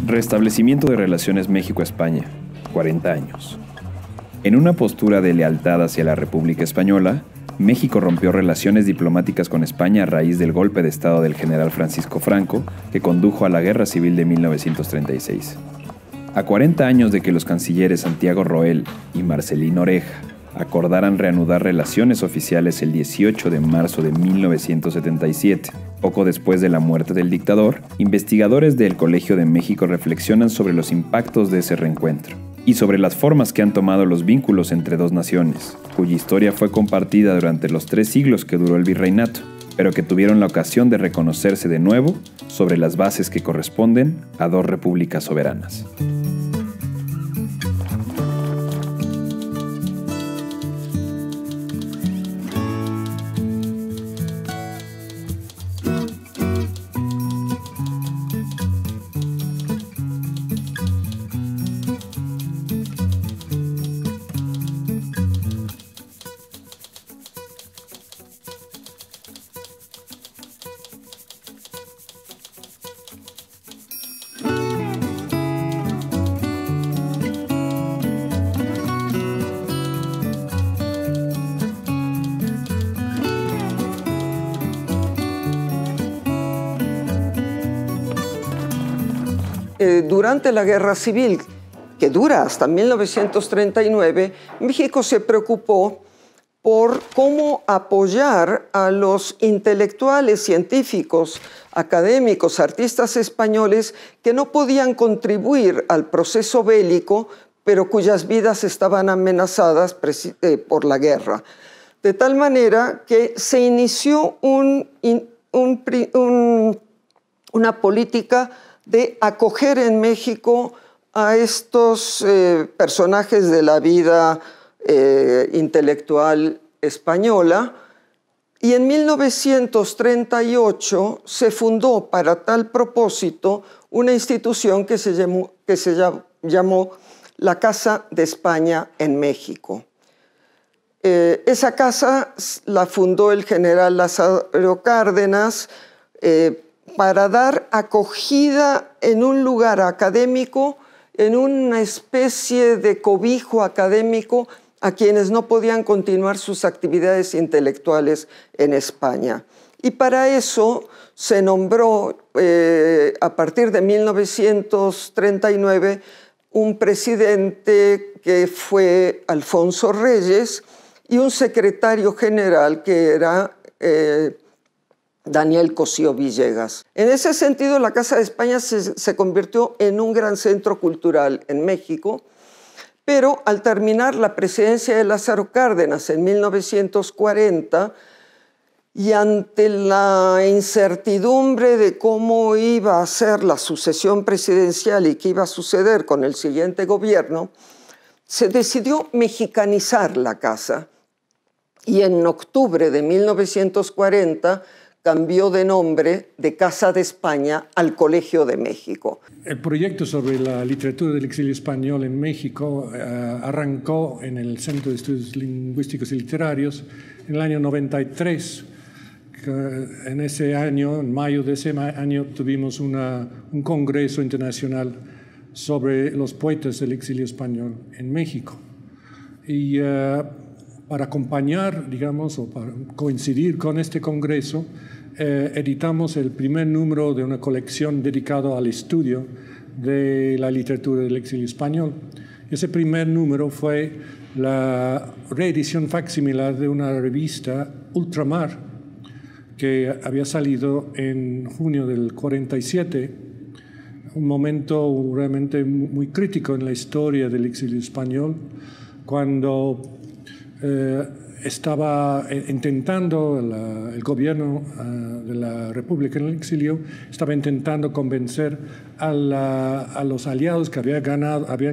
Restablecimiento de relaciones México-España, 40 años. En una postura de lealtad hacia la República Española, México rompió relaciones diplomáticas con España a raíz del golpe de estado del general Francisco Franco, que condujo a la Guerra Civil de 1936. A 40 años de que los cancilleres Santiago Roel y Marcelino Oreja acordaran reanudar relaciones oficiales el 18 de marzo de 1977, poco después de la muerte del dictador, investigadores del Colegio de México reflexionan sobre los impactos de ese reencuentro y sobre las formas que han tomado los vínculos entre dos naciones, cuya historia fue compartida durante los 3 siglos que duró el virreinato, pero que tuvieron la ocasión de reconocerse de nuevo sobre las bases que corresponden a 2 repúblicas soberanas. Durante la Guerra Civil, que dura hasta 1939, México se preocupó por cómo apoyar a los intelectuales, científicos, académicos, artistas españoles que no podían contribuir al proceso bélico, pero cuyas vidas estaban amenazadas por la guerra. De tal manera que se inició una política de acoger en México a estos personajes de la vida intelectual española, y en 1938 se fundó para tal propósito una institución que se llamó la Casa de España en México. Esa casa la fundó el general Lázaro Cárdenas para dar acogida en un lugar académico, en una especie de cobijo académico a quienes no podían continuar sus actividades intelectuales en España. Y para eso se nombró, a partir de 1939, un presidente que fue Alfonso Reyes y un secretario general que era Daniel Cosío Villegas. En ese sentido, la Casa de España se convirtió en un gran centro cultural en México, pero al terminar la presidencia de Lázaro Cárdenas en 1940, y ante la incertidumbre de cómo iba a ser la sucesión presidencial y qué iba a suceder con el siguiente gobierno, se decidió mexicanizar la casa, y en octubre de 1940 cambió de nombre de Casa de España al Colegio de México. El proyecto sobre la literatura del exilio español en México arrancó en el Centro de Estudios Lingüísticos y Literarios en el año 93. En ese año, en mayo de ese año, tuvimos un congreso internacional sobre los poetas del exilio español en México. Y para acompañar, digamos, o para coincidir con este congreso, editamos el primer número de una colección dedicada al estudio de la literatura del exilio español. Ese primer número fue la reedición facsimilar de una revista, Ultramar, que había salido en junio del 47, un momento realmente muy crítico en la historia del exilio español, cuando estaba intentando, el gobierno de la República en el exilio estaba intentando convencer a los aliados que habían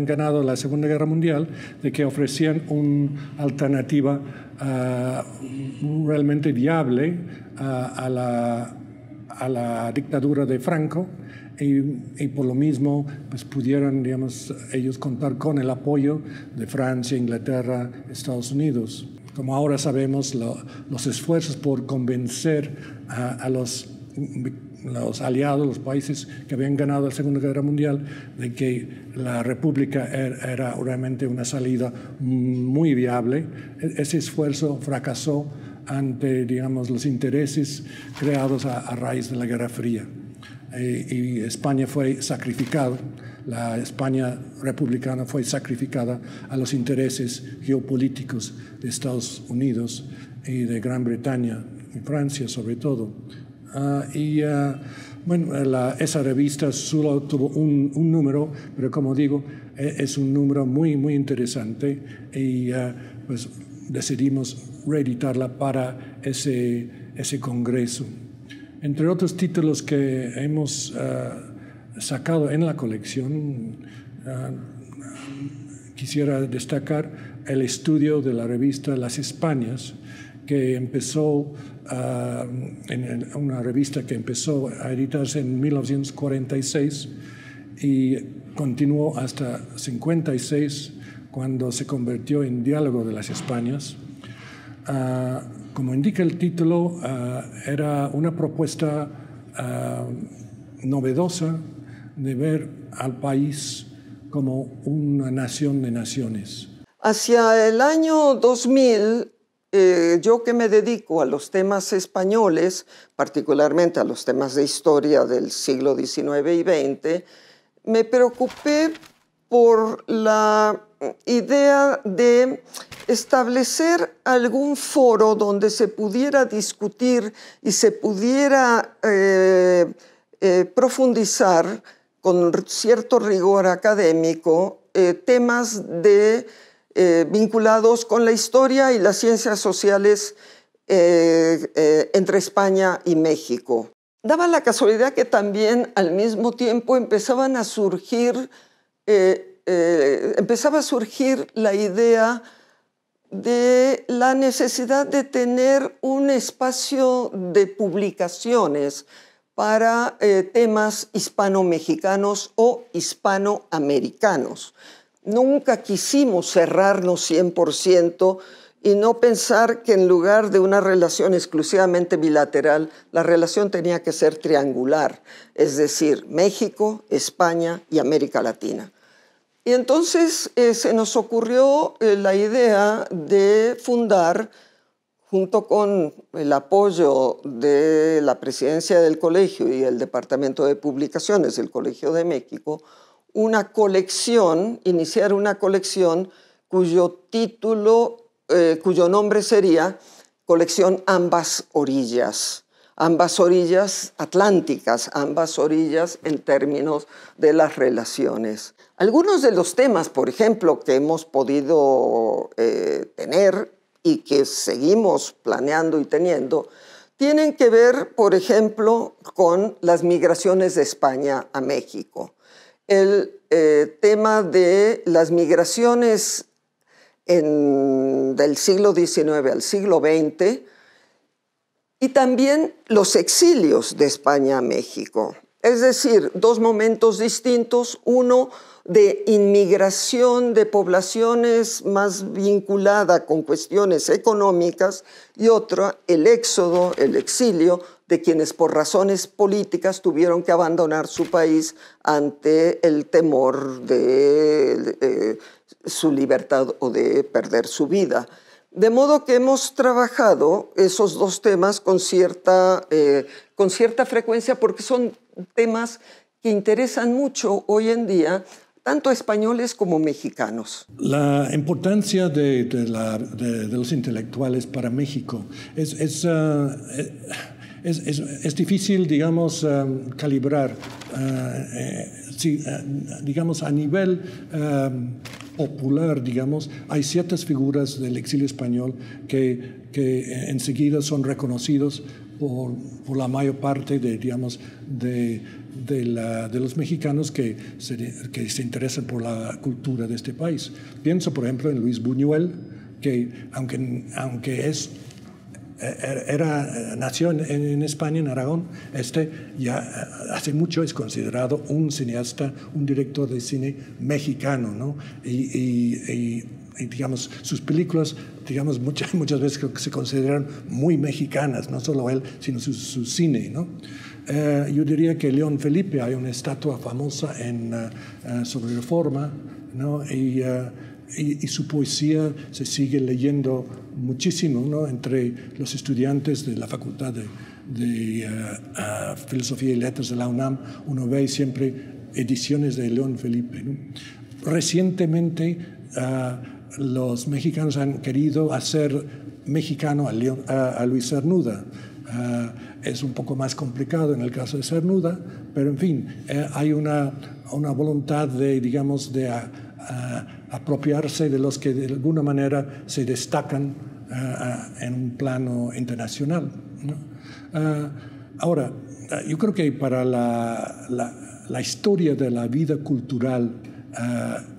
ganado la Segunda Guerra Mundial de que ofrecían una alternativa realmente viable a la dictadura de Franco, y por lo mismo pues pudieran, digamos, ellos contar con el apoyo de Francia, Inglaterra, Estados Unidos. Como ahora sabemos, los esfuerzos por convencer a los los aliados, los países que habían ganado la Segunda Guerra Mundial, de que la República era realmente una salida muy viable. Ese esfuerzo fracasó ante, digamos, los intereses creados a raíz de la Guerra Fría. Y España fue sacrificada, la España republicana fue sacrificada a los intereses geopolíticos de Estados Unidos y de Gran Bretaña y Francia sobre todo. Esa revista solo tuvo un número, pero como digo, es un número muy, muy interesante y pues decidimos reeditarla para ese congreso. Entre otros títulos que hemos sacado en la colección, quisiera destacar el estudio de la revista Las Españas, que empezó en una revista que empezó a editarse en 1946 y continuó hasta 56, cuando se convirtió en Diálogo de las Españas. Como indica el título, era una propuesta novedosa de ver al país como una nación de naciones. Hacia el año 2000, yo que me dedico a los temas españoles, particularmente a los temas de historia del siglo XIX y XX, me preocupé por la idea de establecer algún foro donde se pudiera discutir y se pudiera profundizar con cierto rigor académico temas vinculados con la historia y las ciencias sociales entre España y México. Daba la casualidad que también al mismo tiempo empezaba a surgir la idea de la necesidad de tener un espacio de publicaciones para temas hispano-mexicanos o hispanoamericanos. Nunca quisimos cerrarnos 100% y no pensar que en lugar de una relación exclusivamente bilateral, la relación tenía que ser triangular, es decir, México, España y América Latina. Y entonces se nos ocurrió la idea de fundar, junto con el apoyo de la presidencia del colegio y el Departamento de Publicaciones del Colegio de México, iniciar una colección cuyo nombre sería Colección Ambas Orillas. Ambas orillas atlánticas, ambas orillas en términos de las relaciones. Algunos de los temas, por ejemplo, que hemos podido tener y que seguimos planeando y teniendo, tienen que ver, por ejemplo, con las migraciones de España a México. El tema de las migraciones del siglo XIX al siglo XX y también los exilios de España a México. Es decir, dos momentos distintos, uno de inmigración de poblaciones más vinculada con cuestiones económicas y otro, el éxodo, el exilio de quienes por razones políticas tuvieron que abandonar su país ante el temor de su libertad o de perder su vida. De modo que hemos trabajado esos dos temas con cierta frecuencia porque son temas que interesan mucho hoy en día, tanto a españoles como mexicanos. La importancia de los intelectuales para México es difícil, digamos, calibrar. Digamos, a nivel popular, digamos, hay ciertas figuras del exilio español que enseguida son reconocidos por la mayor parte de los mexicanos que se interesan por la cultura de este país. Pienso, por ejemplo, en Luis Buñuel, que aunque nació en España, en Aragón, ya hace mucho es considerado un cineasta, un director de cine mexicano, ¿no? Y digamos, sus películas, digamos, muchas veces se consideran muy mexicanas, no solo él, sino su cine, ¿no? Yo diría que León Felipe, hay una estatua famosa sobre Reforma, ¿no? Y su poesía se sigue leyendo muchísimo, ¿no? Entre los estudiantes de la Facultad de Filosofía y Letras de la UNAM, uno ve siempre ediciones de León Felipe, ¿no? Recientemente los mexicanos han querido hacer mexicano a Luis Cernuda. Es un poco más complicado en el caso de Cernuda, pero en fin, hay una voluntad de, digamos, de apropiarse de los que de alguna manera se destacan en un plano internacional, ¿no? Ahora, yo creo que para la historia de la vida cultural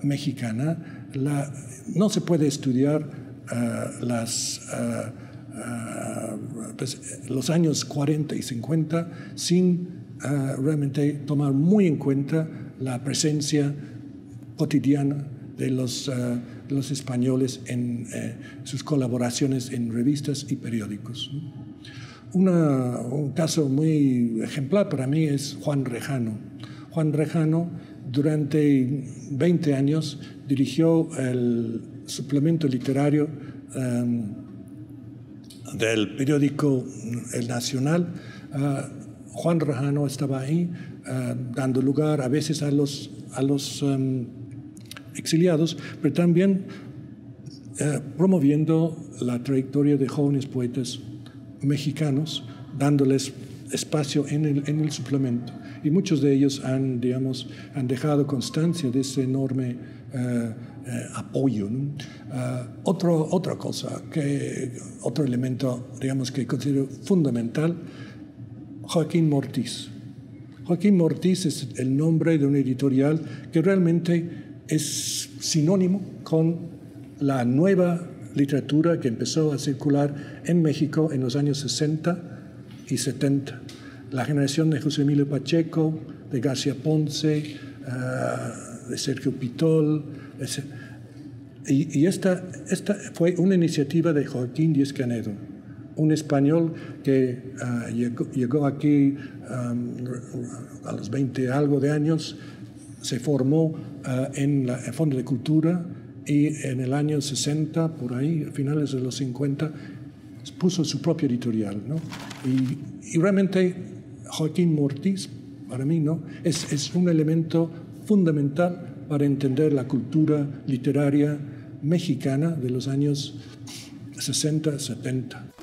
mexicana no se puede estudiar los años 40 y 50 sin realmente tomar muy en cuenta la presencia cotidiana de los españoles en sus colaboraciones en revistas y periódicos. Un caso muy ejemplar para mí es Juan Rejano. Juan Rejano durante 20 años dirigió el suplemento literario del periódico El Nacional. Juan Rejano estaba ahí dando lugar a veces a los exiliados, pero también promoviendo la trayectoria de jóvenes poetas mexicanos, dándoles espacio en el suplemento. Y muchos de ellos han dejado constancia de ese enorme apoyo, ¿no? Otra cosa, otro elemento, digamos, que considero fundamental, Joaquín Mortiz. Joaquín Mortiz es el nombre de una editorial que realmente es sinónimo con la nueva literatura que empezó a circular en México en los años 60 y 70. La generación de José Emilio Pacheco, de García Ponce, de Sergio Pitol. Y esta fue una iniciativa de Joaquín Díez Canedo, un español que llegó aquí a los 20 algo de años, se formó en el Fondo de Cultura y en el año 60, por ahí, a finales de los 50, puso su propia editorial, ¿no? Y realmente Joaquín Mortiz, para mí, ¿no? es un elemento fundamental para entender la cultura literaria mexicana de los años 60, 70.